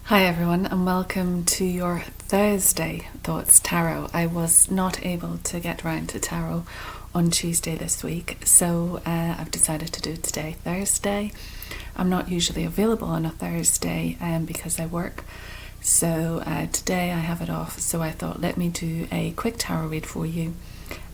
Hi everyone, and welcome to your Thursday Thoughts Tarot. I was not able to get round to tarot on Tuesday this week, so I've decided to do it today, Thursday. I'm not usually available on a Thursday because I work, so today I have it off, so I thought let me do a quick tarot read for you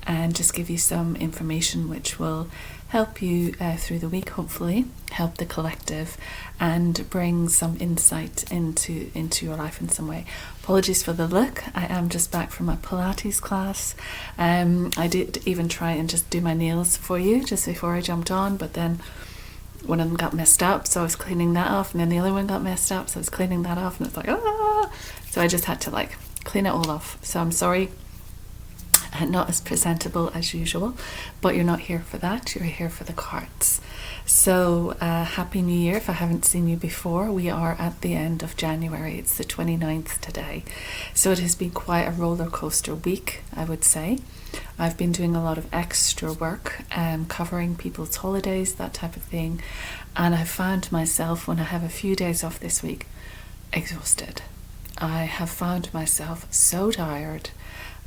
and just give you some information which will help you through the week, hopefully help the collective and bring some insight into your life in some way. Apologies for the look, I am just back from my Pilates class. I did even try and just do my nails for you just before I jumped on, but then one of them got messed up, so I was cleaning that off, and then the other one got messed up, so I was cleaning that off, and it's like so I just had to clean it all off. So I'm sorry, not as presentable as usual, but you're not here for that, you're here for the cards. So happy new year if I haven't seen you before. We are at the end of January, it's the 29th today, so it has been quite a roller coaster week, I would say. I've been doing a lot of extra work, covering people's holidays, that type of thing, and I found myself, when I have a few days off this week, exhausted. I have found myself so tired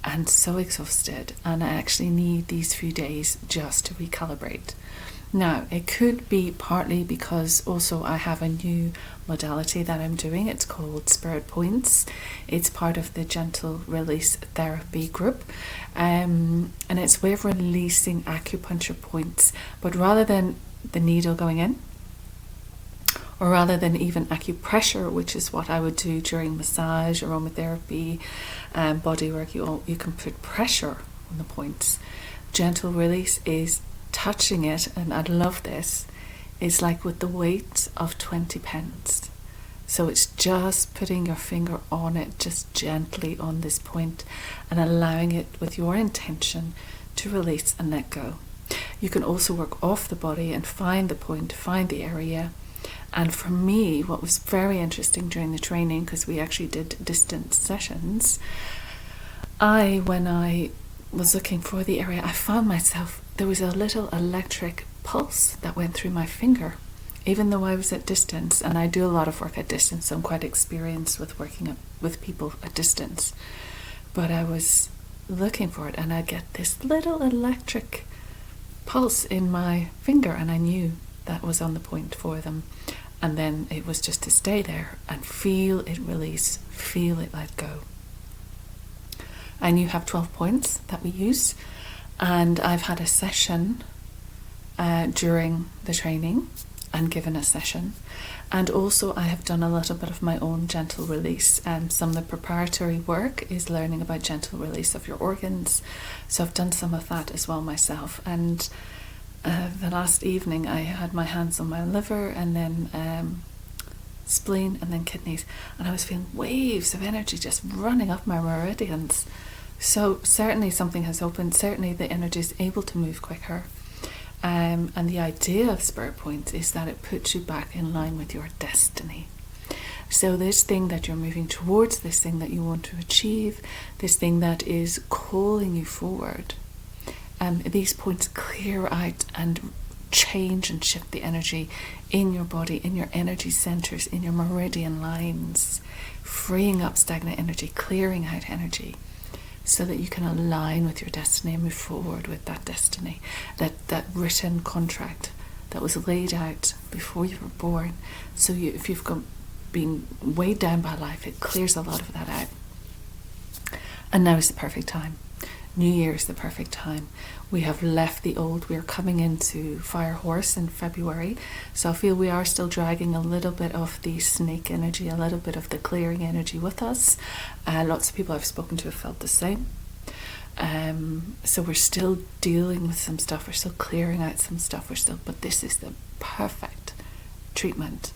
and so exhausted, and I actually need these few days just to recalibrate. Now, it could be partly because also I have a new modality that I'm doing. It's called Spirit Points. It's part of the Gentle Release Therapy group, and it's a way of releasing acupuncture points, but rather than the needle going in, or rather than even acupressure, which is what I would do during massage, aromatherapy, body work, you can put pressure on the points. Gentle release is touching it, and I love this, it's like with the weight of 20 pence. So it's just putting your finger on it, just gently on this point, and allowing it with your intention to release and let go. You can also work off the body and find the point, find the area. And for me, what was very interesting during the training, because we actually did distance sessions, when I was looking for the area, I found myself, there was a little electric pulse that went through my finger, even though I was at distance, and I do a lot of work at distance, so I'm quite experienced with working with people at distance. But I was looking for it, and I get this little electric pulse in my finger, and I knew that was on the point for them. And then it was just to stay there and feel it release, feel it let go. And you have 12 points that we use, and I've had a session during the training and given a session, and also I have done a little bit of my own gentle release, and some of the preparatory work is learning about gentle release of your organs, so I've done some of that as well myself. And the last evening I had my hands on my liver, and then spleen, and then kidneys, and I was feeling waves of energy just running up my meridians. So certainly something has opened, certainly the energy is able to move quicker, and the idea of Spirit Points is that it puts you back in line with your destiny. So this thing that you're moving towards, this thing that you want to achieve, this thing that is calling you forward, these points clear out and change and shift the energy in your body, in your energy centers, in your meridian lines, freeing up stagnant energy, clearing out energy, so that you can align with your destiny and move forward with that destiny, that written contract that was laid out before you were born. So if you've been weighed down by life, it clears a lot of that out. And now is the perfect time. New Year is the perfect time. We have left the old, we're coming into Fire Horse in February, so I feel we are still dragging a little bit of the snake energy, a little bit of the clearing energy with us. Lots of people I've spoken to have felt the same. So we're still dealing with some stuff, we're still clearing out some stuff, but this is the perfect treatment,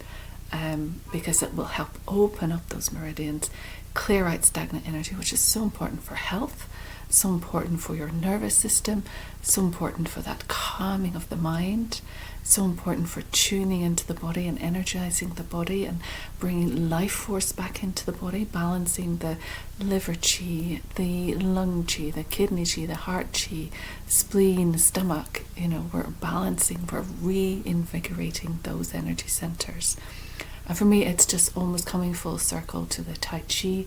because it will help open up those meridians, clear out stagnant energy, which is so important for health, so important for your nervous system, so important for that calming of the mind, so important for tuning into the body and energizing the body and bringing life force back into the body, balancing the liver chi, the lung chi, the kidney chi, the heart chi, spleen, stomach. We're balancing, we're reinvigorating those energy centers. And for me, it's just almost coming full circle to the Tai Chi,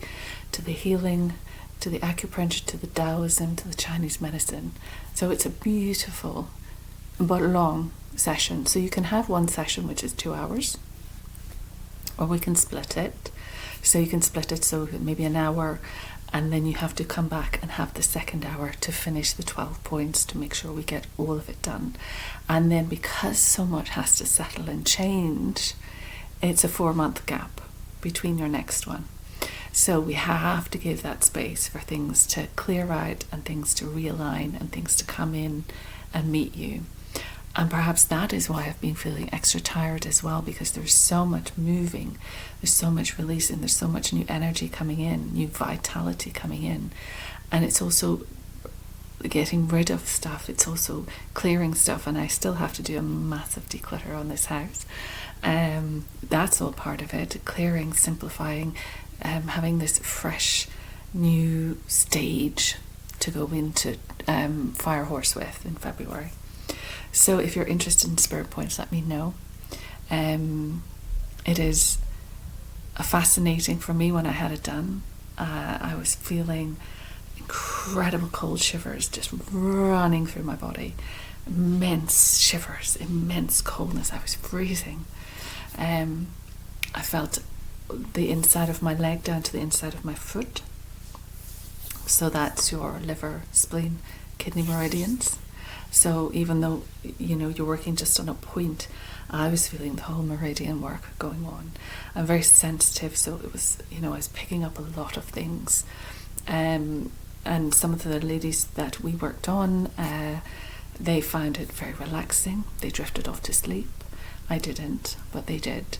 to the healing, to the acupuncture, to the Taoism, to the Chinese medicine. So it's a beautiful but long session. So you can have one session which is 2 hours, or we can split it. So you can split it, so maybe an hour, and then you have to come back and have the second hour to finish the 12 points to make sure we get all of it done. And then because so much has to settle and change, it's a 4-month gap between your next one. So we have to give that space for things to clear out and things to realign and things to come in and meet you. And perhaps that is why I've been feeling extra tired as well, because there's so much moving, there's so much releasing, there's so much new energy coming in, new vitality coming in. And it's also getting rid of stuff, it's also clearing stuff, and I still have to do a massive declutter on this house. That's all part of it, clearing, simplifying, having this fresh new stage to go into Fire Horse with in February. So if you're interested in spirit points, let me know. It is fascinating for me when I had it done. I was feeling incredible cold shivers just running through my body. Immense shivers, immense coldness. I was freezing. I felt the inside of my leg down to the inside of my foot. So that's your liver, spleen, kidney meridians. So even though, you're working just on a point, I was feeling the whole meridian work going on. I'm very sensitive, so it was, I was picking up a lot of things. And some of the ladies that we worked on, they found it very relaxing. They drifted off to sleep. I didn't, but they did.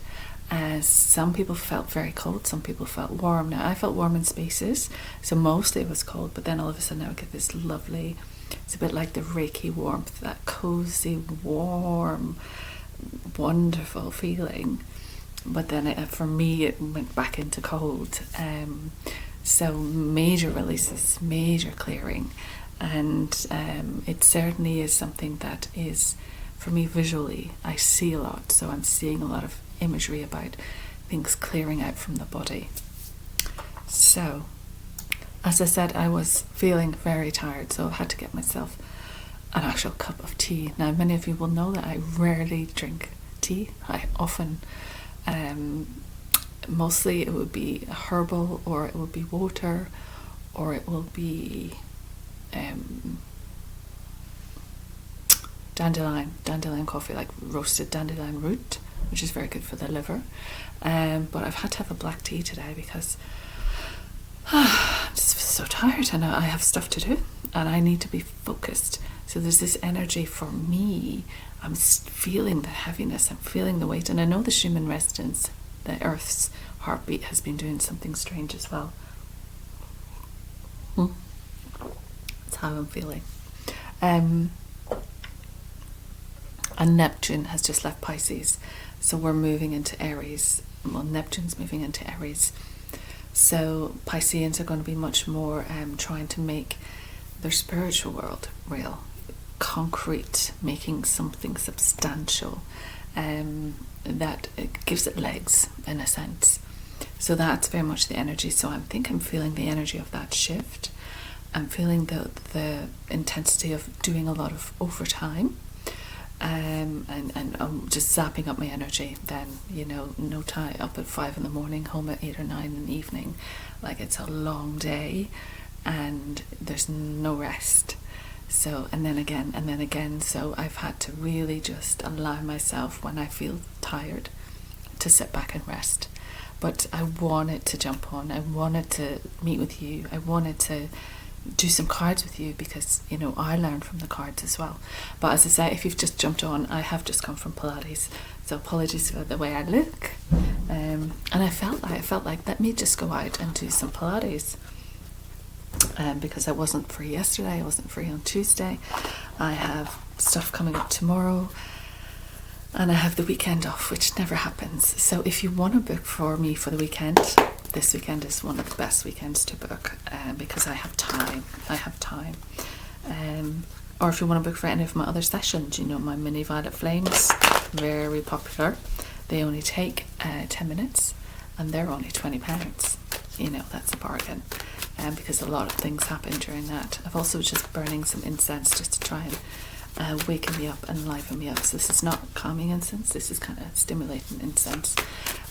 Some people felt very cold, some people felt warm. Now, I felt warm in spaces, so mostly it was cold, but then all of a sudden I would get this lovely, it's a bit like the Reiki warmth, that cozy, warm, wonderful feeling. But then for me, it went back into cold. So major releases, major clearing. And it certainly is something that is, for me visually, I see a lot. So I'm seeing a lot of imagery about things clearing out from the body. So, as I said, I was feeling very tired, so I had to get myself an actual cup of tea. Now, many of you will know that I rarely drink tea. I often, mostly it would be herbal, or it would be water, or it will be dandelion coffee, like roasted dandelion root, which is very good for the liver. But I've had to have a black tea today because I'm just so tired, and I have stuff to do and I need to be focused. So there's this energy for me. I'm feeling the heaviness, I'm feeling the weight, and I know the Schumann resonance, the Earth's heartbeat, has been doing something strange as well. That's how I'm feeling. And Neptune has just left Pisces, so we're moving into Aries. Well, Neptune's moving into Aries, so Pisceans are going to be much more trying to make their spiritual world real, concrete, making something substantial, that gives it legs in a sense. So that's very much the energy. So I'm feeling the energy of that shift. I'm feeling the intensity of doing a lot of overtime. And I'm just zapping up my energy then, no time, up at 5 in the morning, home at 8 or 9 in the evening. Like, it's a long day and there's no rest. So, and then again, so I've had to really just allow myself, when I feel tired, to sit back and rest. But I wanted to jump on, I wanted to meet with you, I wanted to do some cards with you, because I learned from the cards as well. But as I say, if you've just jumped on, I have just come from Pilates, so apologies for the way I look. And I felt like let me just go out and do some Pilates, because I wasn't free yesterday, I wasn't free on Tuesday, I have stuff coming up tomorrow, and I have the weekend off, which never happens. So if you want to book for me for the weekend, this weekend is one of the best weekends to book, because I have time. Or if you want to book for any of my other sessions, my mini violet flames, very popular. They only take 10 minutes, and they're only £20. You know, that's a bargain, because a lot of things happen during that. I've also just burning some incense just to try and waken me up and liven me up. So this is not calming incense, this is kind of stimulating incense.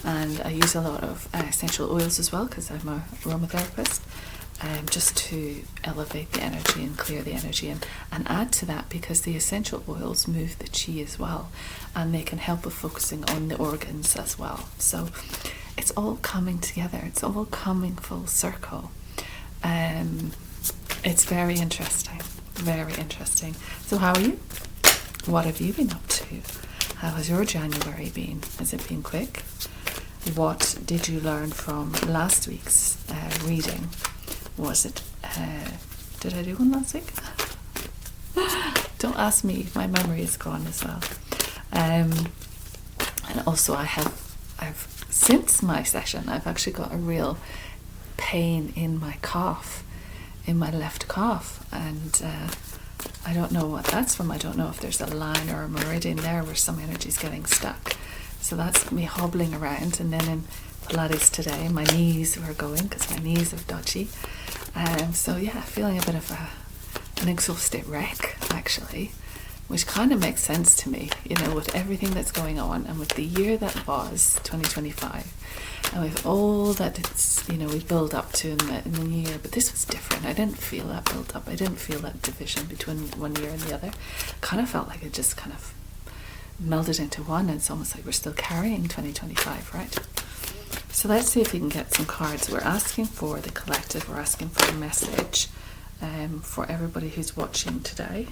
And I use a lot of essential oils as well, because I'm a aromatherapist, just to elevate the energy and clear the energy, and add to that, because the essential oils move the chi as well, and they can help with focusing on the organs as well. So it's all coming together, it's all coming full circle. It's very interesting, very interesting. So how are you? What have you been up to? How has your January been? Has it been quick? What did you learn from last week's reading? Was it, did I do one last week? Don't ask me, my memory is gone as well. And also I've since my session, I've actually got a real pain in my calf, in my left calf, and I don't know what that's from. I don't know if there's a line or a meridian there where some energy's getting stuck. So that's me hobbling around, and then in Pilates today, my knees were going, because my knees are dodgy. So yeah, feeling a bit of an exhausted wreck, actually, which kind of makes sense to me, you know, with everything that's going on, and with the year that was 2025, and with all that it's, you know, we build up to in the new year. But this was different. I didn't feel that build up. I didn't feel that division between one year and the other. Kind of felt like it just kind of melded into one. It's almost like we're still carrying 2025, right? So let's see if we can get some cards. We're asking for the collective. We're asking for a message for everybody who's watching today.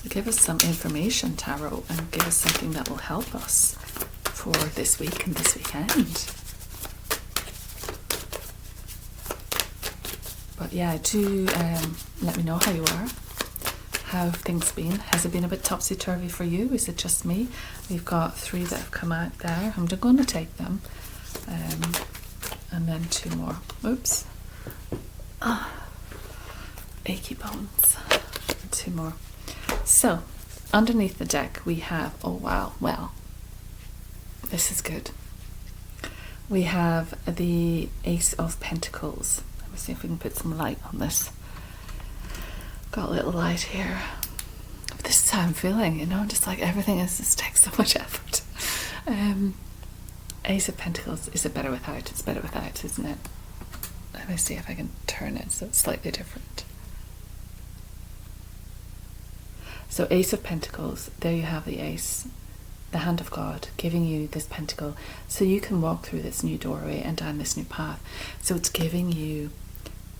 Give us some information, Tarot, and give us something that will help us for this week and this weekend. But yeah, do let me know how you are. How have things been? Has it been a bit topsy-turvy for you? Is it just me? We've got 3 that have come out there. I'm going to take them. And then 2 more. Oops. Achy bones. 2 more. So, underneath the deck we have, oh wow, well, this is good. We have the Ace of Pentacles. Let me see if we can put some light on this. Got a little light here. This is how I'm feeling, you know, just like everything is just takes so much effort. Ace of Pentacles, is it better without? It's better without, isn't it? Let me see if I can turn it so it's slightly different. So Ace of Pentacles, there you have the Ace, the hand of God, giving you this pentacle so you can walk through this new doorway and down this new path. So it's giving you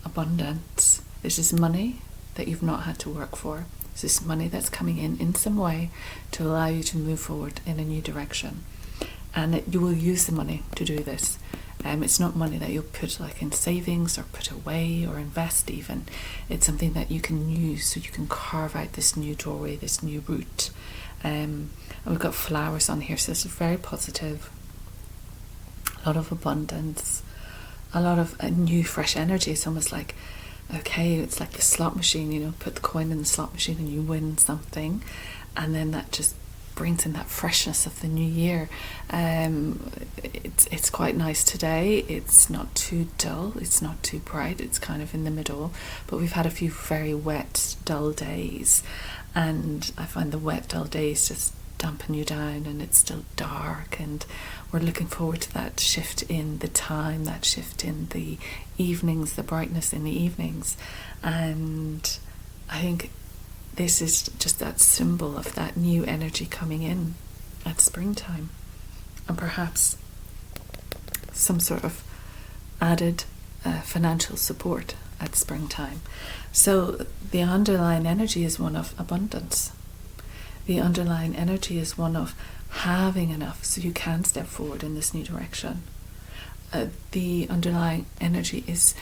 abundance. This is money that you've not had to work for. This is money that's coming in some way to allow you to move forward in a new direction. And you will use the money to do this. It's not money that you'll put like in savings or put away or invest even. It's something that you can use so you can carve out this new doorway, this new route. And we've got flowers on here, so this is very positive. A lot of abundance, a lot of new fresh energy. It's almost like, okay, it's like the slot machine, you know, put the coin in the slot machine and you win something, and then that just brings in that freshness of the new year. It's quite nice today. It's not too dull, it's not too bright, it's kind of in the middle, but we've had a few very wet, dull days, and I find the wet, dull days just dampen you down, and it's still dark, and we're looking forward to that shift in the time, that shift in the evenings, the brightness in the evenings. And I think this is just that symbol of that new energy coming in at springtime, and perhaps some sort of added financial support at springtime. So the underlying energy is one of abundance. The underlying energy is one of having enough so you can step forward in this new direction. The underlying energy is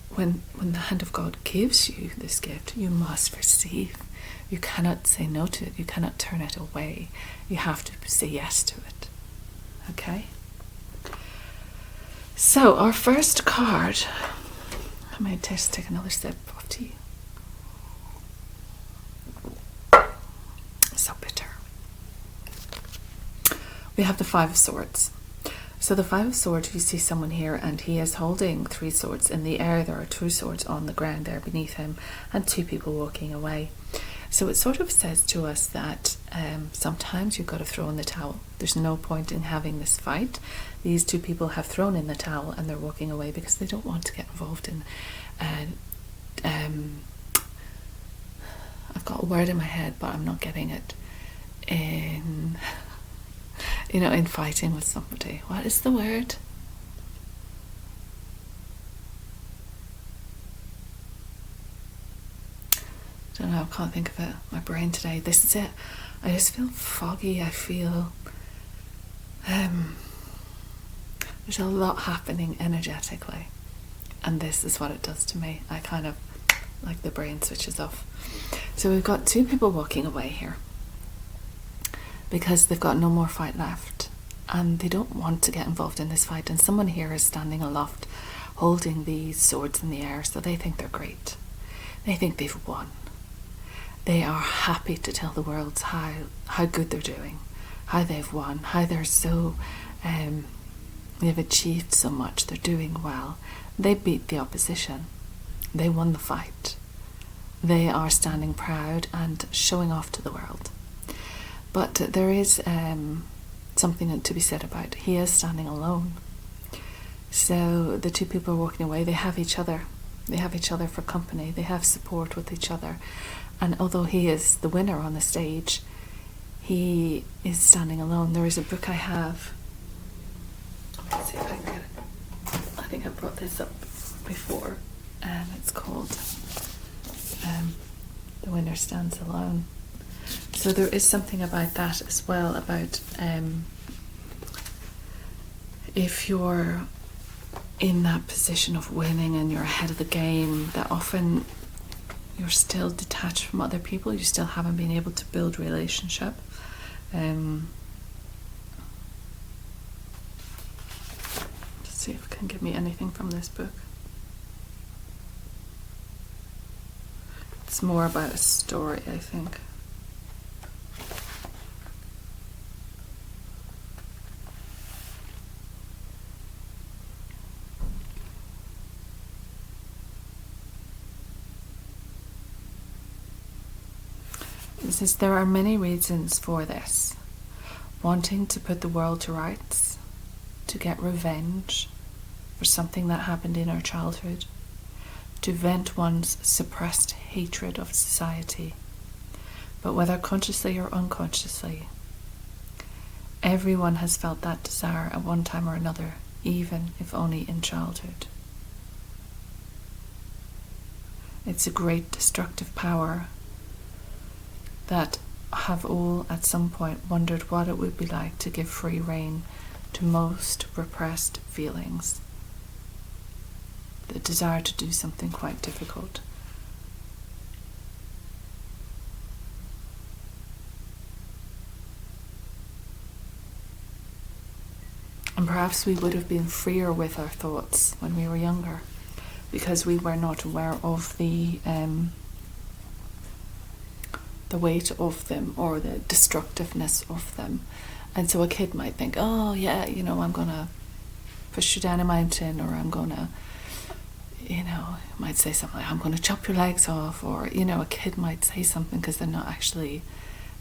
when the hand of God gives you this gift, you must receive. You cannot say no to it. You cannot turn it away. You have to say yes to it. Okay? So our first card, I might just take another sip of tea. So bitter. We have the Five of Swords. So the Five of Swords, you see someone here and he is holding 3 swords in the air. There are 2 swords on the ground there beneath him and 2 people walking away. So it sort of says to us that sometimes you've got to throw in the towel. There's no point in having this fight. These 2 people have thrown in the towel and they're walking away because they don't want to get involved in I've got a word in my head but I'm not getting it. In fighting with somebody. What is the word? I don't know, I can't think of it. My brain today. This is it. I just feel foggy. I feel there's a lot happening energetically. And this is what it does to me. I kind of like the brain switches off. So we've got 2 people walking away here, because they've got no more fight left and they don't want to get involved in this fight, and someone here is standing aloft holding these swords in the air, so they think they're great. They think they've won. They are happy to tell the world how good they're doing, how they've won, how they're so they've achieved so much, they're doing well. They beat the opposition. They won the fight. They are standing proud and showing off to the world. But there is something to be said about he is standing alone. So the 2 people are walking away. They have each other. They have each other for company. They have support with each other. And although he is the winner on the stage, he is standing alone. There is a book I have. Let's see if I can get it. I think I brought this up before. It's called The Winner Stands Alone. So there is something about that as well, about if you're in that position of winning and you're ahead of the game, that often you're still detached from other people. You still haven't been able to build relationship. Let's see if it can give me anything from this book. It's more about a story, I think. It says there are many reasons for this. Wanting to put the world to rights, to get revenge for something that happened in our childhood, to vent one's suppressed hatred of society. But whether consciously or unconsciously, everyone has felt that desire at one time or another, even if only in childhood. It's a great destructive power that have all at some point wondered what it would be like to give free rein to most repressed feelings. The desire to do something quite difficult. And perhaps we would have been freer with our thoughts when we were younger, because we were not aware of the weight of them or the destructiveness of them. And so a kid might think, oh yeah, I'm gonna push you down a mountain, or I'm gonna, might say something like, I'm gonna chop your legs off, or a kid might say something because they're not actually,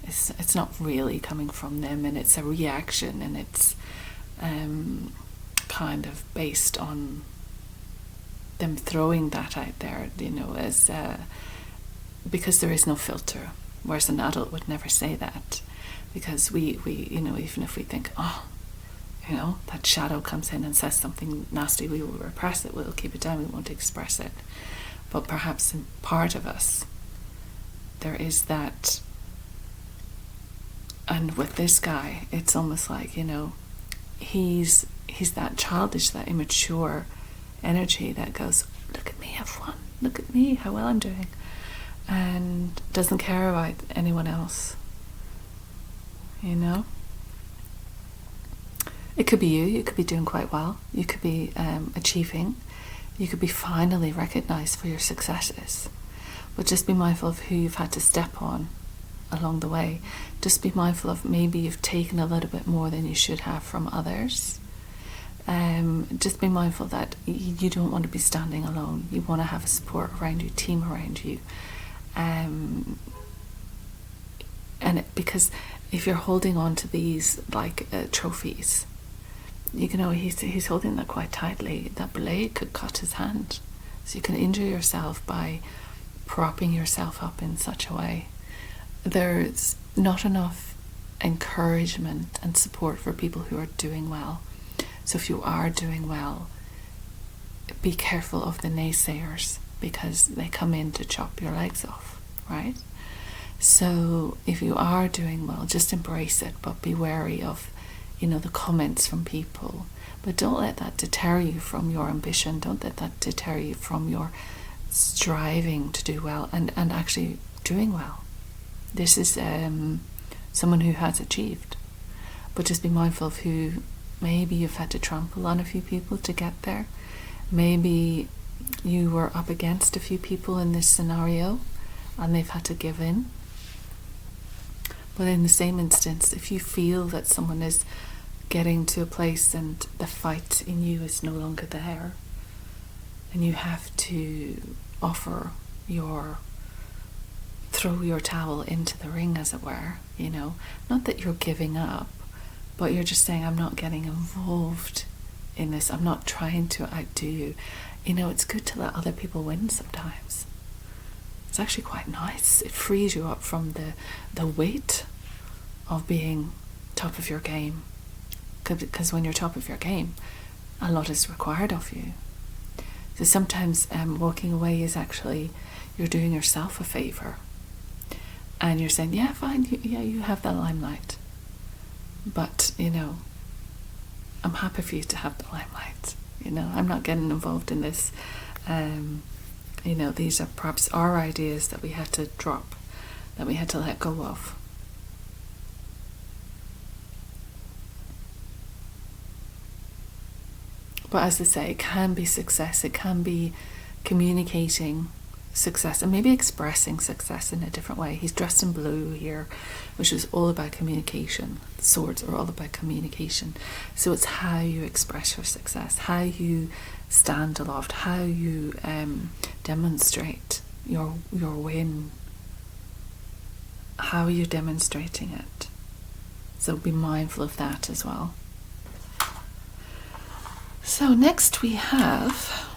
it's not really coming from them, and it's a reaction, and it's kind of based on them throwing that out there, as because there is no filter. Whereas an adult would never say that, because we even if we think, that shadow comes in and says something nasty, we will repress it, we'll keep it down, we won't express it. But perhaps in part of us, there is that. And with this guy, it's almost like, he's that childish, that immature energy that goes, look at me, I've won, look at me, how well I'm doing. And doesn't care about anyone else. It could be you could be doing quite well, you could be achieving, you could be finally recognised for your successes, but just be mindful of who you've had to step on along the way. Just be mindful of maybe you've taken a little bit more than you should have from others. Just be mindful that you don't want to be standing alone. You want to have a support around you, team around you. Because if you're holding on to these like trophies, you know, he's holding that quite tightly. That blade could cut his hand. So you can injure yourself by propping yourself up in such a way. There's not enough encouragement and support for people who are doing well. So if you are doing well, be careful of the naysayers, because they come in to chop your legs off, right? So if you are doing well, just embrace it, but be wary of, you know, the comments from people. But don't let that deter you from your ambition. Don't let that deter you from your striving to do well and actually doing well. This is someone who has achieved. But just be mindful of who maybe you've had to trample on a few people to get there. Maybe you were up against a few people in this scenario and they've had to give in. But in the same instance, if you feel that someone is getting to a place and the fight in you is no longer there, and you have to throw your towel into the ring, as it were, you know, not that you're giving up, but you're just saying, I'm not getting involved in this, I'm not trying to outdo you. You know, it's good to let other people win sometimes. It's actually quite nice. It frees you up from the weight of being top of your game. Because when you're top of your game, a lot is required of you. So sometimes walking away is actually, you're doing yourself a favour. And you're saying, yeah, fine, you have the limelight. But, you know, I'm happy for you to have the limelight. You know, I'm not getting involved in this. You know, these are perhaps our ideas that we had to drop, that we had to let go of. But as I say, it can be success. It can be communicating success and maybe expressing success in a different way. He's dressed in blue here, which is all about communication. The swords are all about communication. So it's how you express your success, how you stand aloft, how you demonstrate your win. How are you demonstrating it? So be mindful of that as well. So next we have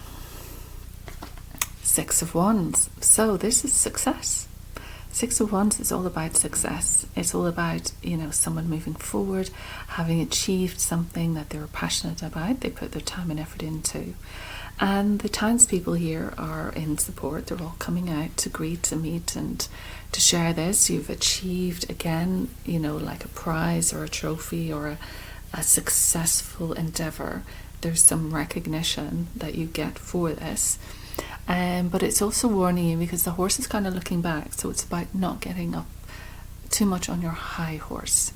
Six of Wands. So this is success. Six of Wands is all about success. It's all about, you know, someone moving forward, having achieved something that they were passionate about, they put their time and effort into. And the townspeople here are in support. They're all coming out to greet, to meet, and to share this. You've achieved, again, you know, like a prize or a trophy or a successful endeavour. There's some recognition that you get for this. But it's also warning you, because the horse is kind of looking back. So it's about not getting up too much on your high horse.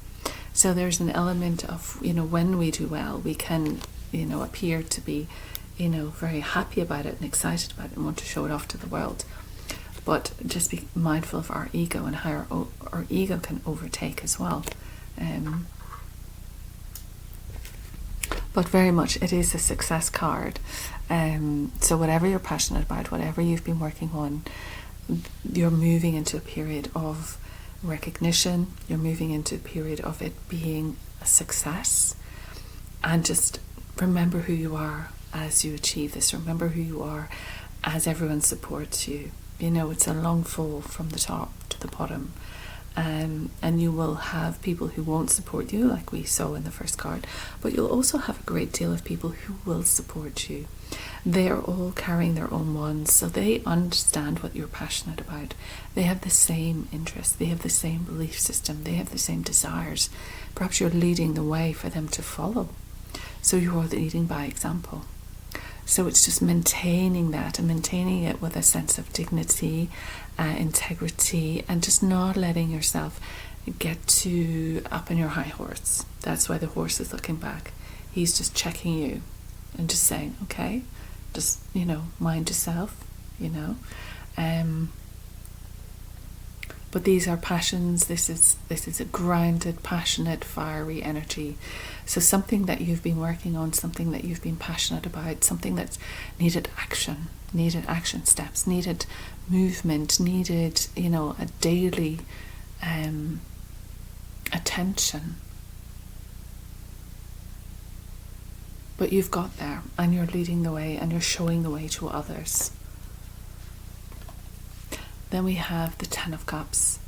So there's an element of, you know, when we do well, we can, you know, appear to be, you know, very happy about it and excited about it and want to show it off to the world. But just be mindful of our ego and how our ego can overtake as well. But very much it is a success card. So whatever you're passionate about, whatever you've been working on, you're moving into a period of recognition. You're moving into a period of it being a success. And just remember who you are as you achieve this. Remember who you are as everyone supports you. You know, it's a long fall from the top to the bottom. And you will have people who won't support you, like we saw in the first card, but you'll also have a great deal of people who will support you. They're all carrying their own wands, so they understand what you're passionate about. They have the same interests, they have the same belief system, they have the same desires. Perhaps you're leading the way for them to follow. So you're leading by example. So it's just maintaining that and maintaining it with a sense of dignity, integrity, and just not letting yourself get too up on your high horse. That's why the horse is looking back. He's just checking you and just saying, okay, just, you know, mind yourself, you know. But these are passions. This is a grounded, passionate, fiery energy. So something that you've been working on, something that you've been passionate about, something that's needed action steps, needed movement, needed, a daily attention. But you've got there, and you're leading the way, and you're showing the way to others. Then we have the Ten of Cups.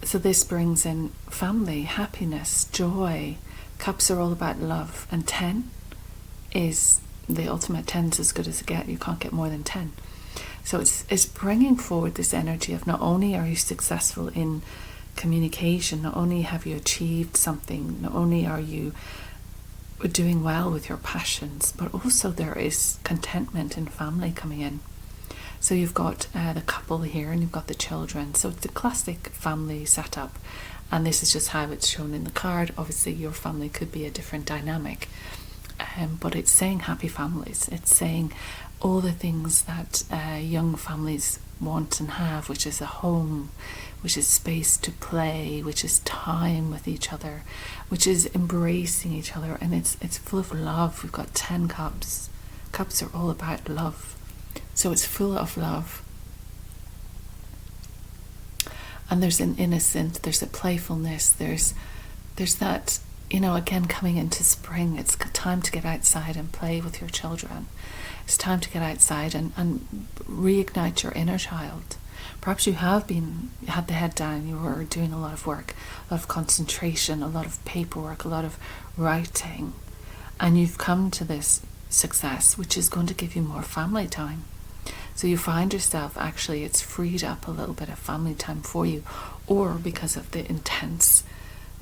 So this brings in family, happiness, joy. Cups are all about love. And 10 is the ultimate. 10's as good as it gets. You can't get more than 10. So it's bringing forward this energy of not only are you successful in communication, not only have you achieved something, not only are you doing well with your passions, but also there is contentment in family coming in. So you've got the couple here, and you've got the children. So it's a classic family setup, and this is just how it's shown in the card. Obviously your family could be a different dynamic, but it's saying happy families. It's saying all the things that young families want and have, which is a home, which is space to play, which is time with each other, which is embracing each other, and it's full of love. We've got 10 cups. Cups are all about love. So it's full of love. And there's an innocence, there's a playfulness, there's that, again, coming into spring. It's time to get outside and play with your children. It's time to get outside and reignite your inner child. Perhaps you had the head down, you were doing a lot of work, a lot of concentration, a lot of paperwork, a lot of writing, and you've come to this success, which is going to give you more family time. So you find yourself, actually, it's freed up a little bit of family time for you, or because of the intense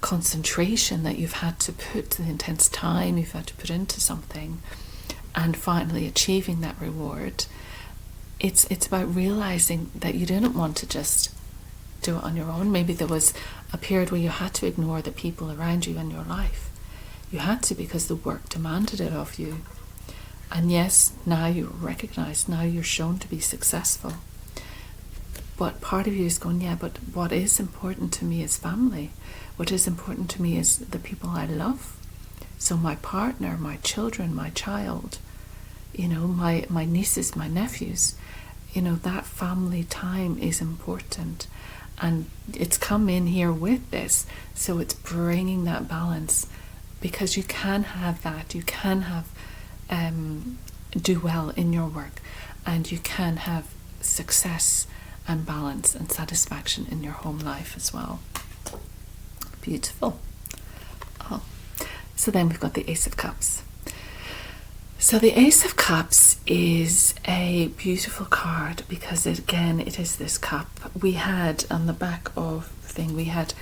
concentration that you've had to put, the intense time you've had to put into something, and finally achieving that reward. It's about realizing that you didn't want to just do it on your own. Maybe there was a period where you had to ignore the people around you in your life. You had to, because the work demanded it of you. And yes, now you recognize, now you're shown to be successful. But part of you is going, yeah, but what is important to me is family. What is important to me is the people I love. So my partner, my children, my child, my nieces, my nephews, that family time is important. And it's come in here with this. So it's bringing that balance, because you can have that. You can have do well in your work, and you can have success and balance and satisfaction in your home life as well. Beautiful. So then we've got the Ace of Cups. So the Ace of Cups is a beautiful card, because it is this cup. We had on the back of the thing, we had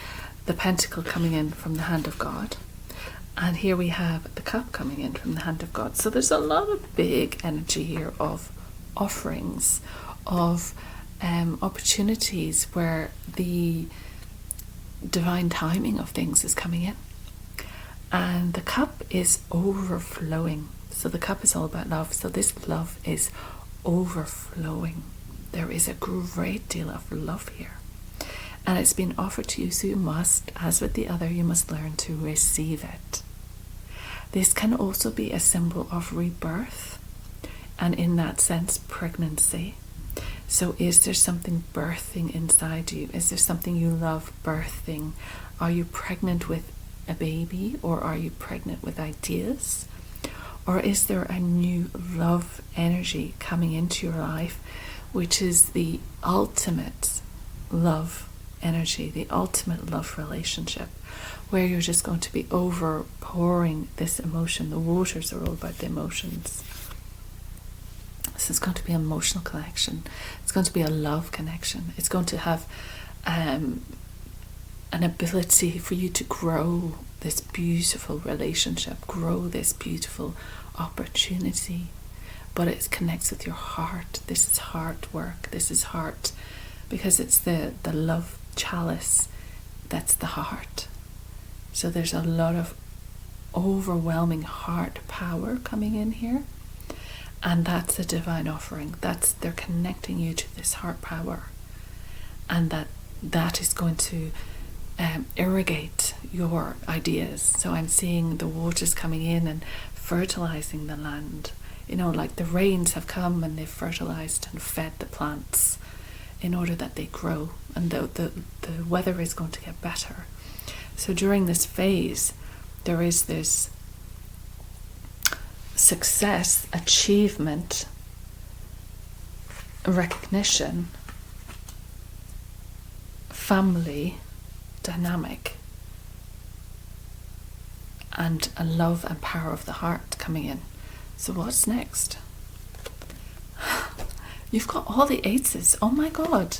the pentacle coming in from the hand of God. And here we have the cup coming in from the hand of God. So there's a lot of big energy here of offerings, of opportunities where the divine timing of things is coming in. And the cup is overflowing. So the cup is all about love. So this love is overflowing. There is a great deal of love here. And it's been offered to you, so you must, as with the other, you must learn to receive it. This can also be a symbol of rebirth, and in that sense, pregnancy. So is there something birthing inside you? Is there something you love birthing? Are you pregnant with a baby, or are you pregnant with ideas? Or is there a new love energy coming into your life, which is the ultimate love energy, the ultimate love relationship, where you're just going to be overpouring this emotion. The waters are all about the emotions. So it's going to be an emotional connection. It's going to be a love connection. It's going to have an ability for you to grow this beautiful relationship, grow this beautiful opportunity. But it connects with your heart. This is heart work. This is heart, because it's the love chalice that's the heart. So there's a lot of overwhelming heart power coming in here, and that's a divine offering. They're connecting you to this heart power, and that that is going to irrigate your ideas. So I'm seeing the waters coming in and fertilizing the land. Like the rains have come and they've fertilized and fed the plants in order that they grow, and the weather is going to get better. So during this phase, there is this success, achievement, recognition, family dynamic, and a love and power of the heart coming in. So what's next? You've got all the aces. Oh my God.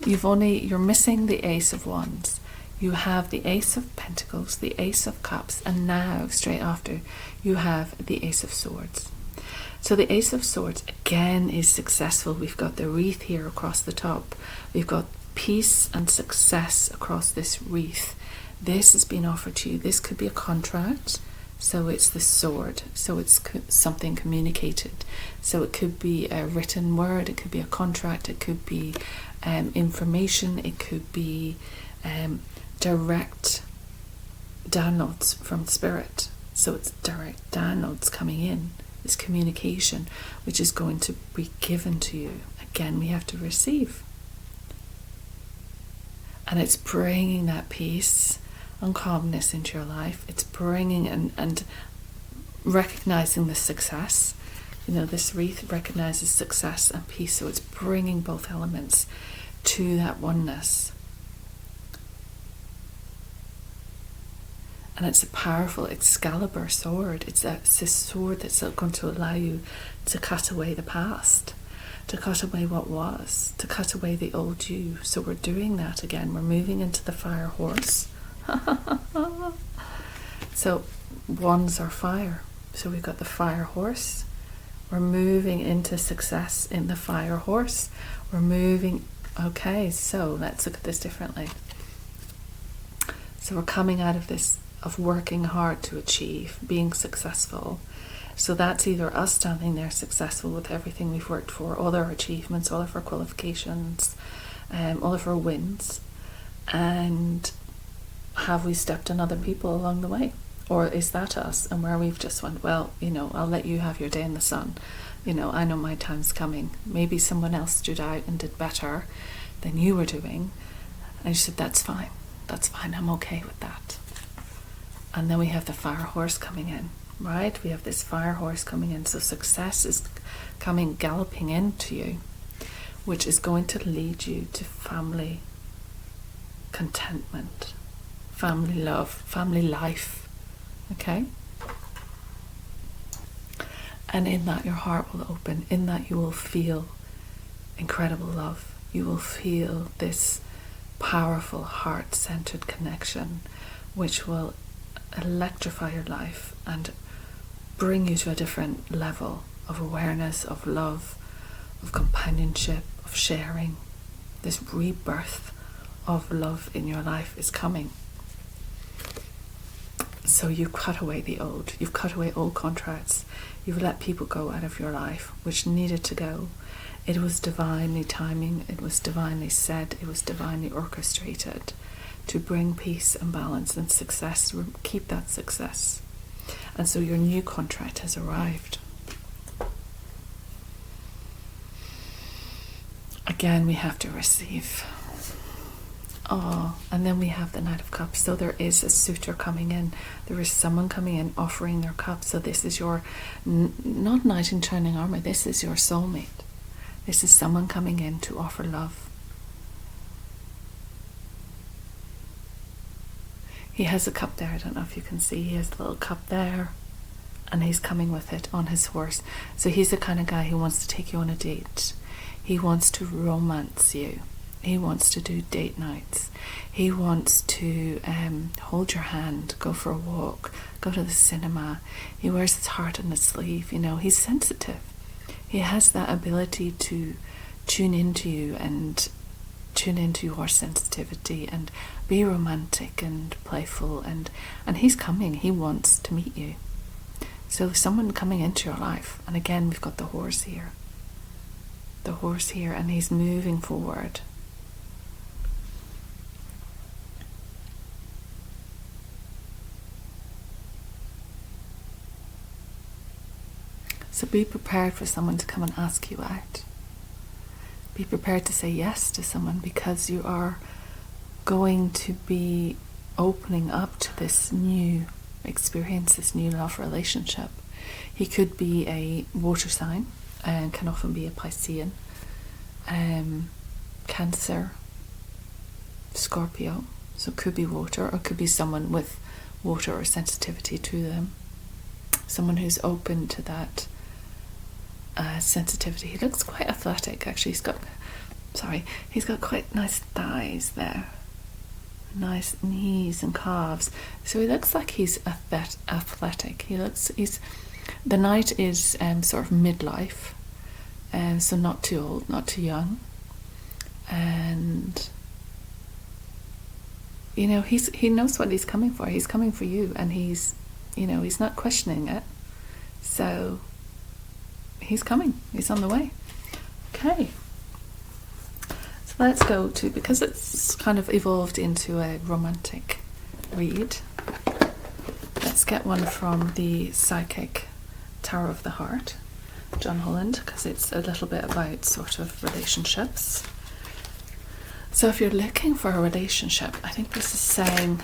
You're missing the Ace of Wands. You have the Ace of Pentacles, the Ace of Cups, and now straight after you have the Ace of Swords. So the Ace of Swords again is successful. We've got the wreath here across the top. We've got peace and success across this wreath. This has been offered to you. This could be a contract. So it's the sword. So it's something communicated. So it could be a written word. It could be a contract. It could be information. It could be direct downloads from spirit. So it's direct downloads coming in. This communication, which is going to be given to you. Again, we have to receive. And it's bringing that peace and calmness into your life. It's bringing and recognizing the success. This wreath recognizes success and peace. So it's bringing both elements to that oneness. And it's a powerful Excalibur sword. It's a sword that's going to allow you to cut away the past, to cut away what was, to cut away the old you. So we're doing that again. We're moving into the fire horse. So wands are fire. So we've got the fire horse. We're moving into success in the fire horse. We're moving. Okay, so let's look at this differently. So we're coming out of this, of working hard to achieve, being successful. So that's either us standing there successful with everything we've worked for, all our achievements, all of our qualifications, all of our wins, and have we stepped on other people along the way? Or is that us, and where we've just went, well, I'll let you have your day in the sun. I know my time's coming. Maybe someone else stood out and did better than you were doing. And you said, that's fine. That's fine. I'm okay with that. And then we have the fire horse coming in, right? We have this fire horse coming in. So success is coming, galloping into you, which is going to lead you to family contentment, family love, family life. Okay? And in that your heart will open. In that you will feel incredible love. You will feel this powerful heart-centered connection, which will electrify your life and bring you to a different level of awareness, of love, of companionship, of sharing. This rebirth of love in your life is coming. So you cut away the old. You've cut away old contracts. You've let people go out of your life which needed to go. It was divinely timing. It was divinely said. It was divinely orchestrated to bring peace and balance and success. Keep that success. And so your new contract has arrived. Again, we have to receive. Oh, and then we have the Knight of Cups. So there is a suitor coming in. There is someone coming in offering their cup. So this is your, not knight in shining armor, this is your soulmate. This is someone coming in to offer love. He has a cup there. I don't know if you can see. He has a little cup there. And he's coming with it on his horse. So he's the kind of guy who wants to take you on a date. He wants to romance you. He wants to do date nights. He wants to hold your hand, go for a walk, go to the cinema. He wears his heart on his sleeve. He's sensitive. He has that ability to tune into you and tune into your sensitivity and be romantic and playful. And he's coming. He wants to meet you. So someone coming into your life. And again, we've got the horse here. The horse here, and he's moving forward. So be prepared for someone to come and ask you out. Be prepared to say yes to someone, because you are going to be opening up to this new experience, this new love relationship. He could be a water sign, and can often be a Piscean, Cancer, Scorpio. So it could be water, or it could be someone with water or sensitivity to them. Someone who's open to that sensitivity. He looks quite athletic, actually. He's got quite nice thighs there, nice knees and calves. So he looks like he's athletic. The Knight is sort of midlife, so not too old, not too young, and he knows what he's coming for. He's coming for you, and he's not questioning it. So he's coming. He's on the way. Okay. So let's go to, because it's kind of evolved into a romantic read, let's get one from the Psychic Tarot of the Heart, John Holland, because it's a little bit about sort of relationships. So if you're looking for a relationship, I think this is saying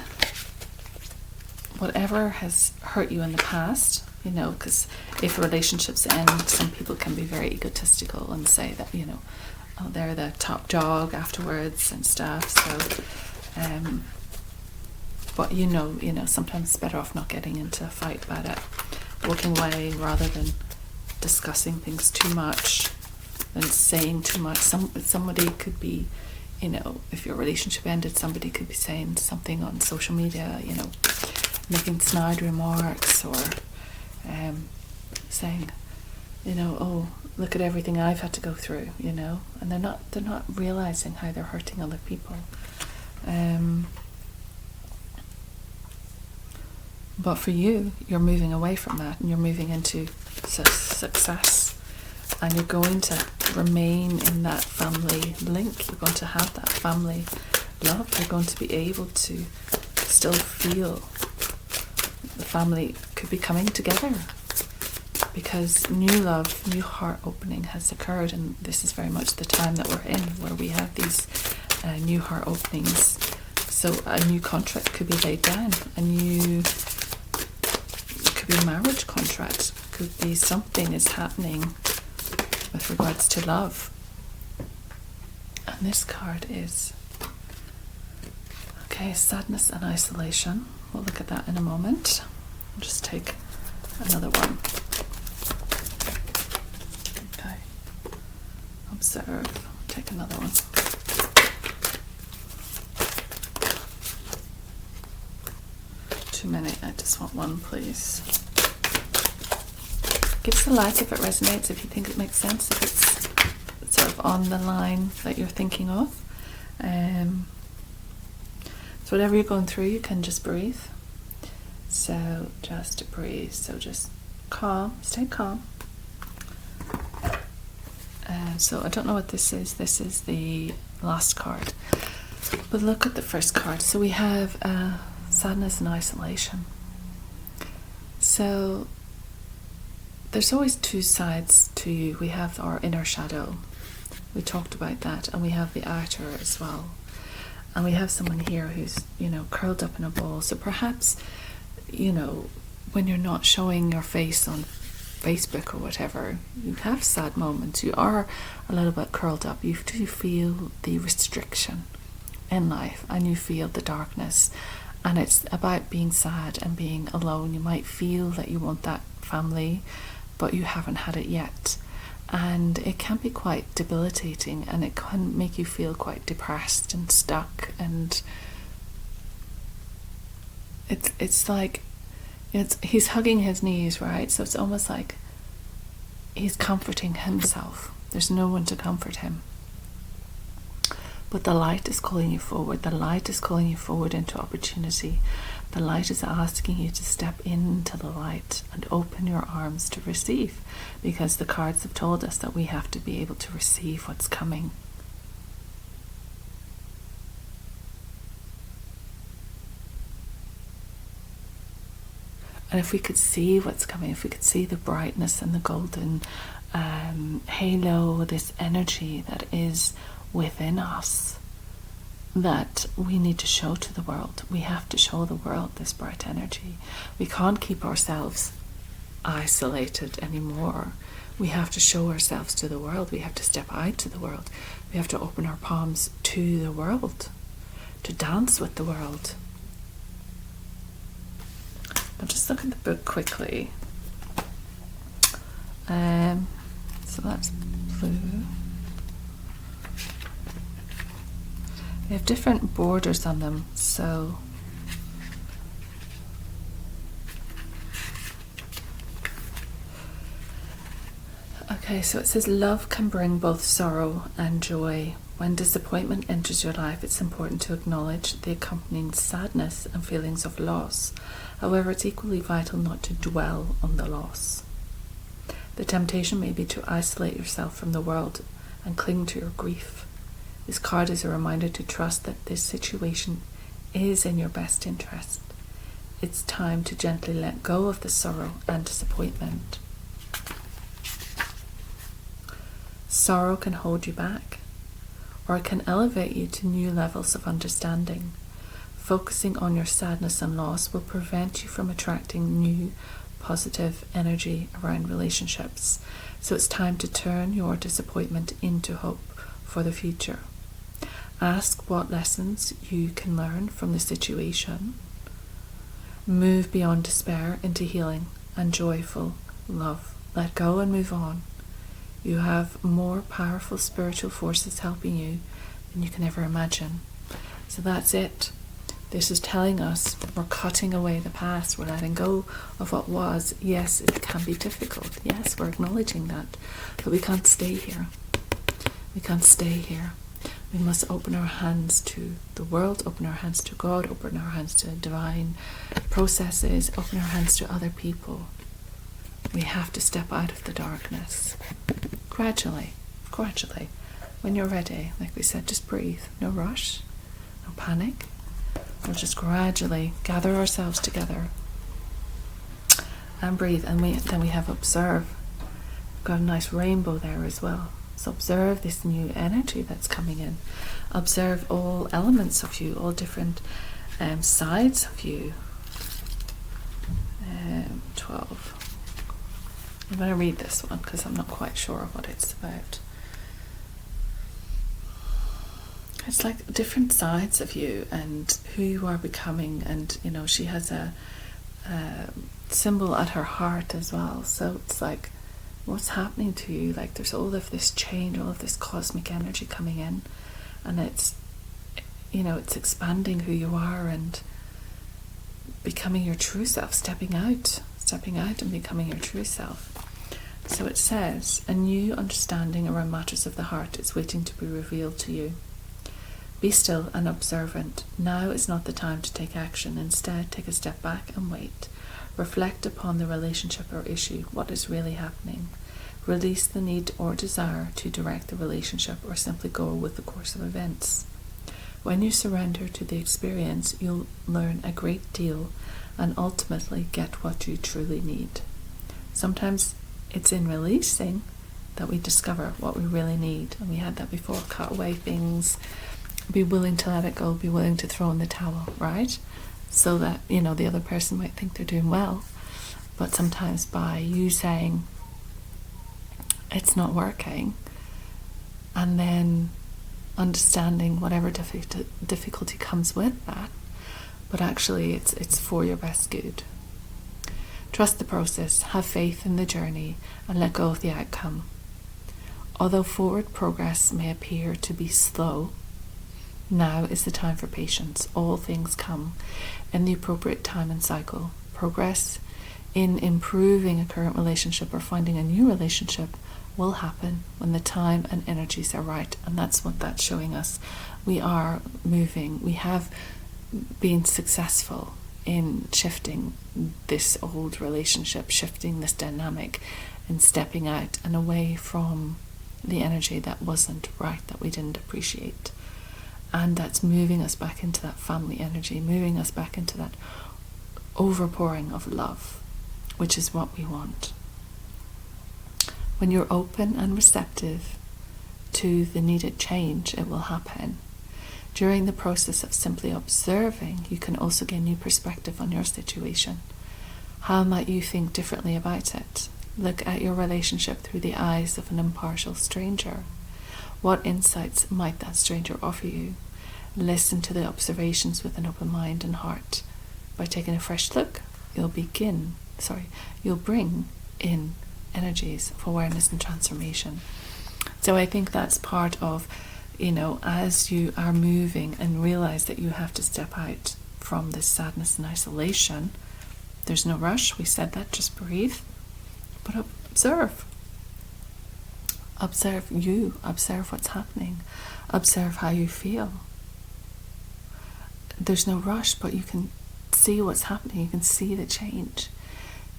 whatever has hurt you in the past, because if relationships end, some people can be very egotistical and say that, they're the top dog afterwards and stuff. So, but sometimes it's better off not getting into a fight about it, walking away rather than discussing things too much, than saying too much. Somebody could be, if your relationship ended, somebody could be saying something on social media, making snide remarks, or saying, oh, look at everything I've had to go through, and they're not realizing how they're hurting other people. But for you, you're moving away from that, and you're moving into success, and you're going to remain in that family link. You're going to have that family love. You're going to be able to still feel the family could be coming together, because new love, new heart opening has occurred, and this is very much the time that we're in, where we have these new heart openings. So a new contract could be laid down, it could be a marriage contract, it could be something is happening with regards to love. And this card is, sadness and isolation. We'll look at that in a moment. I'll just take another one. Okay. Observe. Take another one. Too many. I just want one, please. Give us a like if it resonates, if you think it makes sense, if it's sort of on the line that you're thinking of. So whatever you're going through, you can just breathe. So just breathe. So just calm. Stay calm. So I don't know what this is. This is the last card. But look at the first card. So we have sadness and isolation. So there's always two sides to you. We have our inner shadow. We talked about that. And we have the outer as well. And we have someone here who's, curled up in a ball. So perhaps, when you're not showing your face on Facebook or whatever, you have sad moments. You are a little bit curled up. You do feel the restriction in life, and you feel the darkness. And it's about being sad and being alone. You might feel that you want that family, but you haven't had it yet. And it can be quite debilitating, and it can make you feel quite depressed and stuck, and it's like he's hugging his knees, right? So it's almost like he's comforting himself. There's no one to comfort him. But the light is calling you forward. The light is calling you forward into opportunity. The light is asking you to step into the light and open your arms to receive, because the cards have told us that we have to be able to receive what's coming. And if we could see what's coming, if we could see the brightness and the golden halo, this energy that is within us, that we need to show to the world. We have to show the world this bright energy. We can't keep ourselves isolated anymore. We have to show ourselves to the world. We have to step out to the world. We have to open our palms to the world, to dance with the world. I'll just look at the book quickly. So that's blue. They have different borders on them, so okay, so it says love can bring both sorrow and joy. When disappointment enters your life, it's important to acknowledge the accompanying sadness and feelings of loss. However, it's equally vital not to dwell on the loss. The temptation may be to isolate yourself from the world and cling to your grief. This card is a reminder to trust that this situation is in your best interest. It's time to gently let go of the sorrow and disappointment. Sorrow can hold you back, or it can elevate you to new levels of understanding. Focusing on your sadness and loss will prevent you from attracting new, positive energy around relationships. So it's time to turn your disappointment into hope for the future. Ask what lessons you can learn from the situation. Move beyond despair into healing and joyful love. Let go and move on. You have more powerful spiritual forces helping you than you can ever imagine. So that's it. This is telling us we're cutting away the past. We're letting go of what was. Yes, it can be difficult. Yes, we're acknowledging that. But we can't stay here. We can't stay here. We must open our hands to the world, open our hands to God, open our hands to divine processes, open our hands to other people. We have to step out of the darkness. Gradually. When you're ready, like we said, just breathe. No rush, no panic. We'll just gradually gather ourselves together and breathe. And then we have observe. We've got a nice rainbow there as well. So observe this new energy that's coming in. Observe all elements of you, all different sides of you. 12. I'm going to read this one because I'm not quite sure what it's about. It's like different sides of you and who you are becoming. And, you know, she has a symbol at her heart as well. So it's like, what's happening to you? Like there's all of this change, all of this cosmic energy coming in. And it's, you know, it's expanding who you are and becoming your true self, stepping out and becoming your true self. So it says, a new understanding around matters of the heart is waiting to be revealed to you. Be still and observant. Now is not the time to take action. Instead, take a step back and wait. Reflect upon the relationship or issue. What is really happening? Release the need or desire to direct the relationship or simply go with the course of events. When you surrender to the experience, you'll learn a great deal and ultimately get what you truly need. Sometimes it's in releasing that we discover what we really need. And we had that before. Cut away things. Be willing to let it go. Be willing to throw in the towel, right? So that, you know, the other person might think they're doing well. But sometimes by you saying, it's not working, and then understanding whatever difficulty comes with that, but actually it's for your best good. Trust the process, have faith in the journey, and let go of the outcome. Although forward progress may appear to be slow, now is the time for patience. All things come in the appropriate time and cycle. Progress in improving a current relationship or finding a new relationship will happen when the time and energies are right. And that's what that's showing us. We are moving. We have been successful in shifting this old relationship, shifting this dynamic, and stepping out and away from the energy that wasn't right, that we didn't appreciate. And that's moving us back into that family energy, moving us back into that overpouring of love, which is what we want. When you're open and receptive to the needed change, it will happen. During the process of simply observing, you can also gain new perspective on your situation. How might you think differently about it? Look at your relationship through the eyes of an impartial stranger. What insights might that stranger offer you? Listen to the observations with an open mind and heart. By taking a fresh look, you'll bring in energies of awareness and transformation. So I think that's part of, as you are moving and realize that you have to step out from this sadness and isolation, there's no rush. We said that, just breathe. But observe. Observe you. Observe what's happening. Observe how you feel. There's no rush, but you can see what's happening. You can see the change.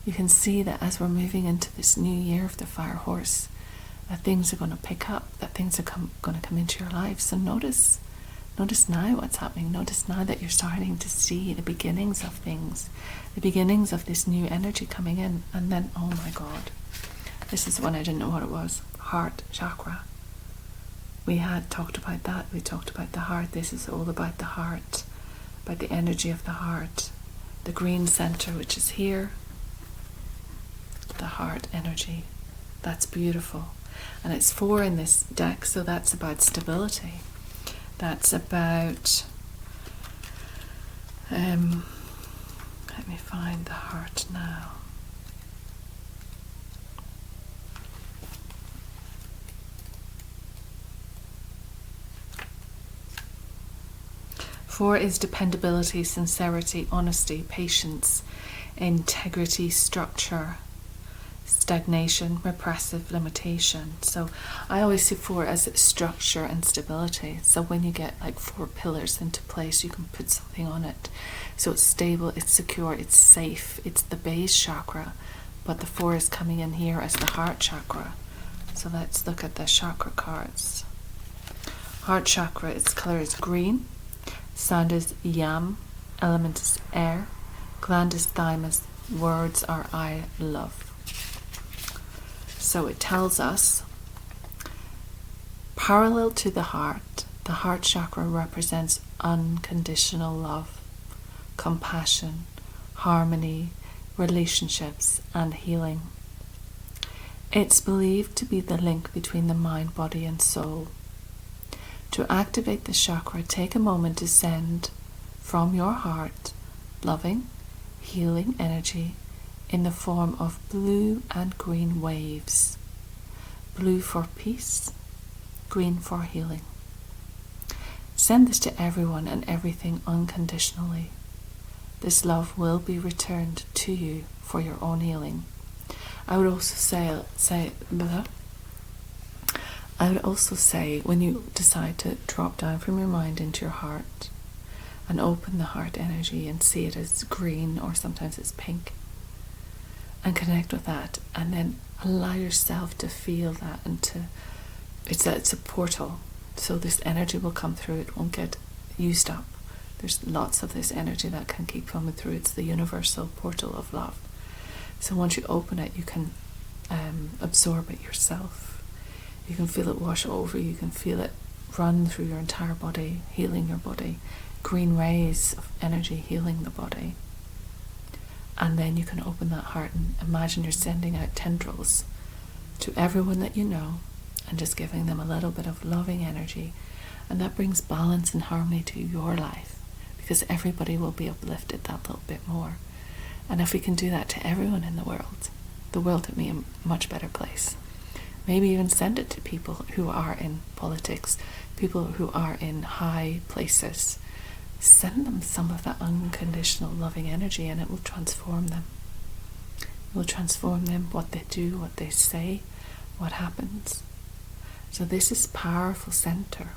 You can see that as we're moving into this new year of the fire horse, that things are going to pick up, that things are going to come into your life. So notice now what's happening. Notice now that you're starting to see the beginnings of things, the beginnings of this new energy coming in. And then, oh my God, this is one I didn't know what it was. Heart chakra. We had talked about that. We talked about the heart. This is all about the heart, about the energy of the heart. The green center, which is here, the heart energy. That's beautiful. And it's 4 in this deck, so that's about stability. That's about, let me find the heart now. Four is dependability, sincerity, honesty, patience, integrity, structure, stagnation, repressive, limitation. So I always see 4 as structure and stability. So when you get like 4 pillars into place, you can put something on it. So it's stable, it's secure, it's safe, it's the base chakra, but the 4 is coming in here as the heart chakra. So let's look at the chakra cards. Heart chakra, its color is green, sound is yam, element is air, gland is thymus, words are I love. So it tells us, parallel to the heart chakra represents unconditional love, compassion, harmony, relationships, and healing. It's believed to be the link between the mind, body, and soul. To activate the chakra, take a moment to send from your heart loving, healing energy in the form of blue and green waves. Blue for peace, green for healing. Send this to everyone and everything unconditionally. This love will be returned to you for your own healing. I would also say when you decide to drop down from your mind into your heart and open the heart energy and see it as green, or sometimes it's pink, and connect with that, and then allow yourself to feel that, and it's a portal. So this energy will come through, it won't get used up. There's lots of this energy that can keep coming through. It's the universal portal of love. So once you open it, you can absorb it yourself. You can feel it wash over you. You can feel it run through your entire body, healing your body. Green rays of energy healing the body. And then you can open that heart and imagine you're sending out tendrils to everyone that you know, and just giving them a little bit of loving energy. And that brings balance and harmony to your life, because everybody will be uplifted that little bit more. And if we can do that to everyone in the world would be a much better place. Maybe even send it to people who are in politics, people who are in high places. Send them some of that unconditional loving energy, and it will transform them. It will transform them, what they do, what they say, what happens. So this is powerful center.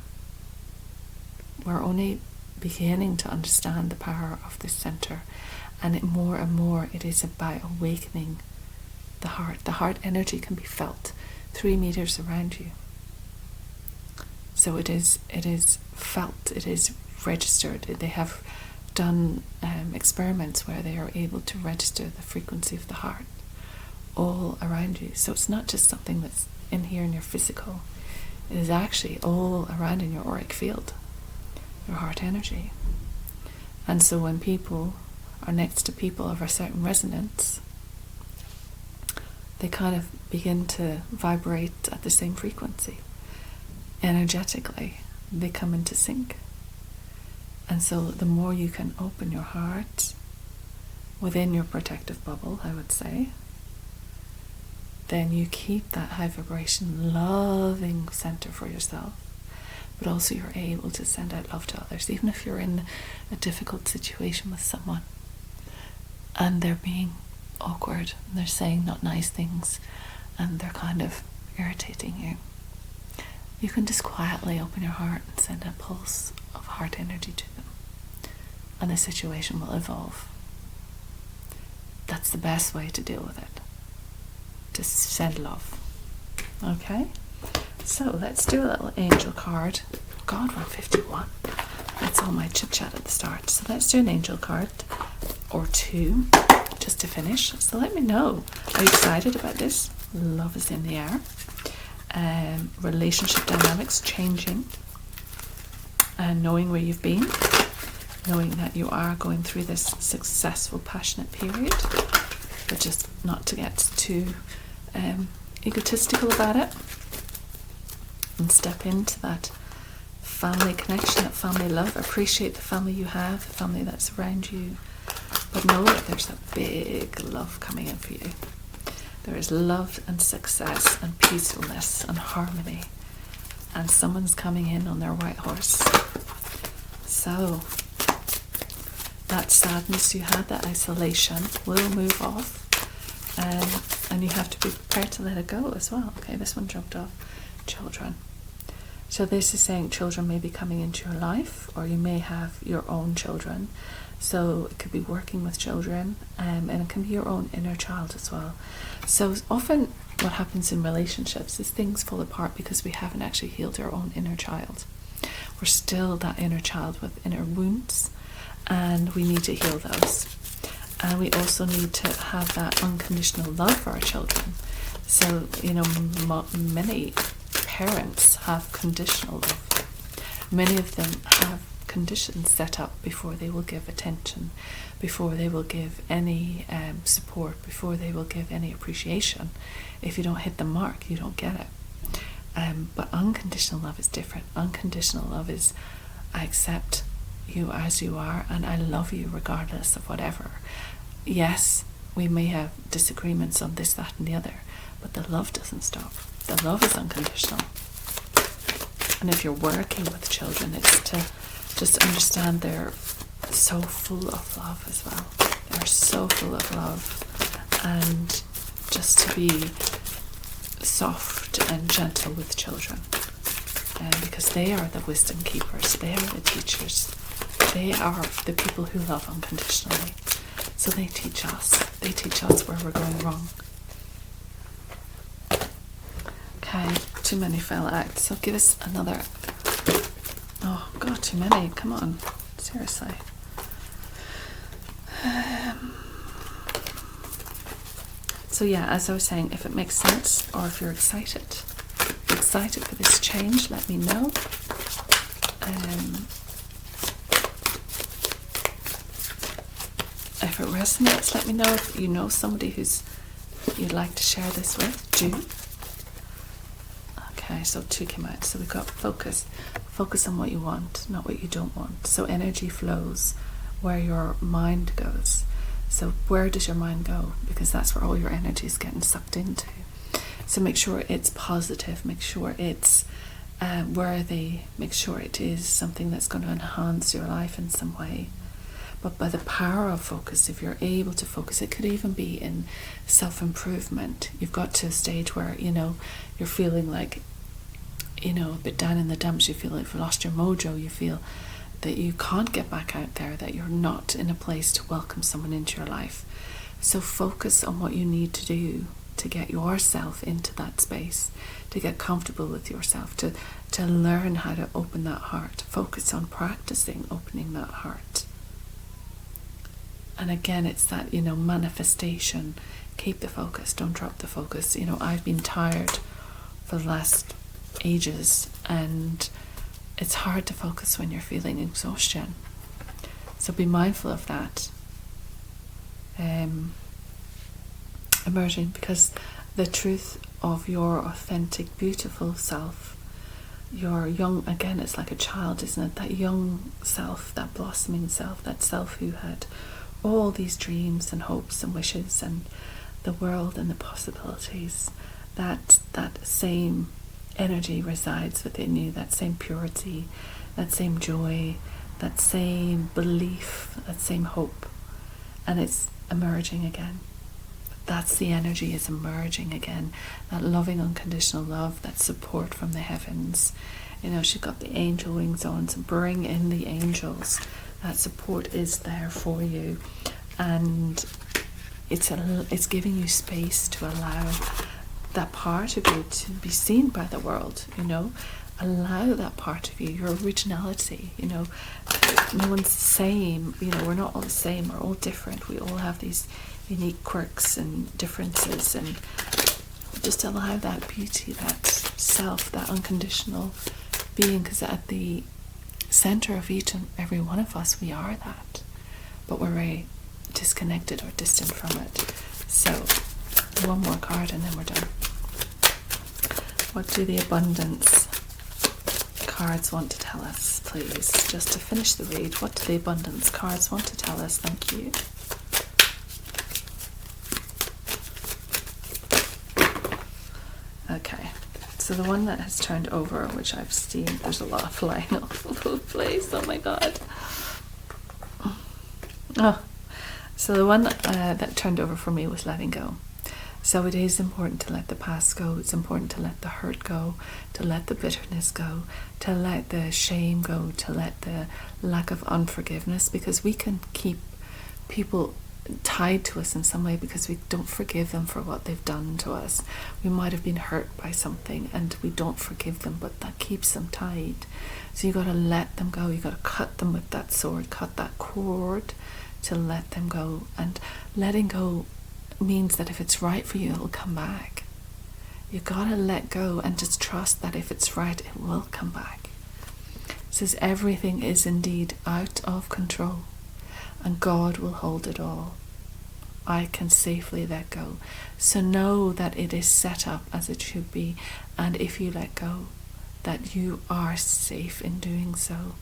We're only beginning to understand the power of this center, and more and more it is about awakening the heart. The heart energy can be felt 3 meters around you. So it is felt, it is registered. They have done experiments where they are able to register the frequency of the heart all around you. So it's not just something that's in here in your physical. It is actually all around in your auric field, your heart energy. And so when people are next to people of a certain resonance, they kind of begin to vibrate at the same frequency. Energetically, they come into sync. And so the more you can open your heart within your protective bubble, I would say, then you keep that high vibration, loving center for yourself, but also you're able to send out love to others, even if you're in a difficult situation with someone and they're being awkward and they're saying not nice things and they're kind of irritating you. You can just quietly open your heart and send a pulse of heart energy to them, and the situation will evolve. That's the best way to deal with it. Just send love. Okay? So let's do a little angel card. God, we're 51. That's all my chit chat at the start. So let's do an angel card or two just to finish. So let me know. Are you excited about this? Love is in the air. Relationship dynamics changing. And knowing where you've been. Knowing that you are going through this successful, passionate period. But just not to get too egotistical about it. And step into that family connection, that family love. Appreciate the family you have, the family that's around you. But know that there's a big love coming in for you. There is love and success and peacefulness and harmony. And someone's coming in on their white horse. So, that sadness you had, that isolation, will move off. And you have to be prepared to let it go as well. Okay, this one jumped off. Children. So this is saying children may be coming into your life, or you may have your own children. So it could be working with children, and it can be your own inner child as well. So often what happens in relationships is things fall apart because we haven't actually healed our own inner child. We're still that inner child with inner wounds, and we need to heal those. And we also need to have that unconditional love for our children. So, many parents have conditional love. Many of them have conditions set up before they will give attention, before they will give any support, before they will give any appreciation. If you don't hit the mark, you don't get it. But unconditional love is different. Unconditional love is, I accept you as you are, and I love you regardless of whatever. Yes, we may have disagreements on this, that, and the other, but the love doesn't stop. The love is unconditional. And if you're working with children, it's to just understand they're so full of love as well. They're so full of love. And just to be soft and gentle with children. Because they are the wisdom keepers. They are the teachers. They are the people who love unconditionally. So they teach us. They teach us where we're going wrong. Okay, too many fell out. So give us another. Oh God, too many. Come on, seriously. So yeah, as I was saying, if it makes sense, or if you're excited for this change, let me know. If it resonates, let me know. If you know somebody you'd like to share this with, do. Okay, so 2 came out. So we've got focus. Focus on what you want, not what you don't want. So energy flows where your mind goes. So where does your mind go? Because that's where all your energy is getting sucked into. So make sure it's positive. Make sure it's worthy. Make sure it is something that's going to enhance your life in some way. But by the power of focus, if you're able to focus, it could even be in self-improvement. You've got to a stage where, you're feeling like, a bit down in the dumps. You feel like you've lost your mojo. You feel that you can't get back out there, that you're not in a place to welcome someone into your life. So focus on what you need to do to get yourself into that space, to get comfortable with yourself, to learn how to open that heart. Focus on practicing opening that heart. And again, it's that, manifestation. Keep the focus, don't drop the focus. I've been tired for the last ages, and it's hard to focus when you're feeling exhaustion. So be mindful of that. Emerging, because the truth of your authentic, beautiful self, your young, again, it's like a child, isn't it? That young self, that blossoming self, that self who had all these dreams and hopes and wishes and the world and the possibilities, that same energy resides within you, that same purity, that same joy, that same belief, that same hope, and it's emerging again. That's the energy is emerging again. That loving, unconditional love, that support from the heavens. She's got the angel wings on, so bring in the angels. That support is there for you, and it's giving you space to allow that part of you to be seen by the world. Allow that part of you, your originality. No one's the same. We're not all the same. We're all different. We all have these unique quirks and differences, and just allow that beauty, that self, that unconditional being, because at the center of each and every one of us, we are that, but we're very disconnected or distant from it. So one more card and then we're done. What do the abundance cards want to tell us, please? Just to finish the read, what do the abundance cards want to tell us? Thank you. Okay, so the one that has turned over, which I've seen, there's a lot flying all over the place. Oh my god. Oh, so the one that turned over for me was letting go. So it is important to let the past go. It's important to let the hurt go, to let the bitterness go, to let the shame go, to let the lack of unforgiveness, because we can keep people tied to us in some way because we don't forgive them for what they've done to us. We might have been hurt by something and we don't forgive them, but that keeps them tied. So you got to let them go. You got to cut them with that sword, cut that cord to let them go. And letting go means that if it's right for you, it'll come back. You got to let go and just trust that if it's right, it will come back. It says everything is indeed out of control, and God will hold it all. I can safely let go. So know that it is set up as it should be, and if you let go, that you are safe in doing so,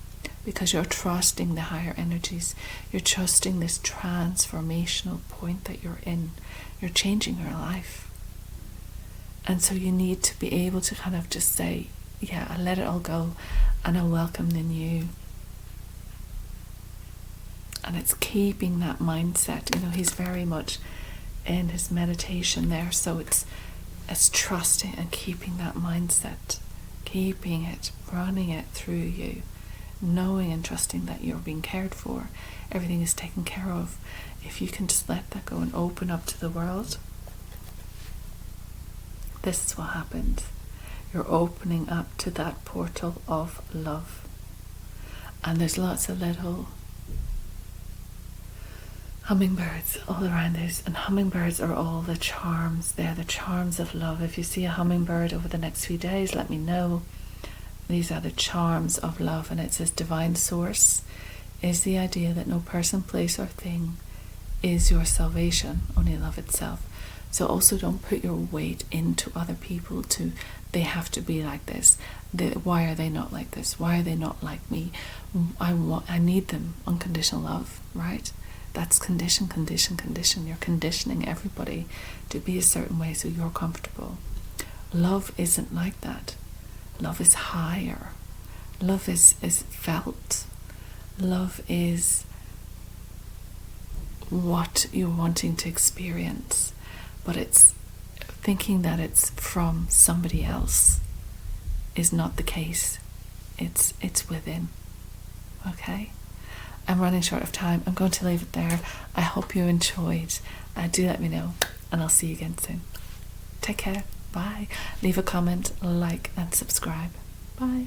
because you're trusting the higher energies. You're trusting this transformational point that you're in. You're changing your life. And so you need to be able to kind of just say, yeah, I let it all go and I welcome the new. And it's keeping that mindset. He's very much in his meditation there. So it's trusting and keeping that mindset, keeping it, running it through you, knowing and trusting that you're being cared for. Everything is taken care of. If you can just let that go and open up to the world, this is what happens. You're opening up to that portal of love. And there's lots of little hummingbirds all around us, and hummingbirds are all the charms. They're the charms of love. If you see a hummingbird over the next few days, let me know. These are the charms of love, and it says divine source is the idea that no person, place or thing is your salvation, only love itself. So also don't put your weight into other people to, they have to be like this. Why are they not like this? Why are they not like me? I need them. Unconditional love, right? That's condition. You're conditioning everybody to be a certain way so you're comfortable. Love isn't like that. Love is higher. Love is felt. Love is what you're wanting to experience. But it's thinking that it's from somebody else is not the case. It's within. Okay? I'm running short of time. I'm going to leave it there. I hope you enjoyed. Do let me know, and I'll see you again soon. Take care. Bye. Leave a comment, like, and subscribe. Bye.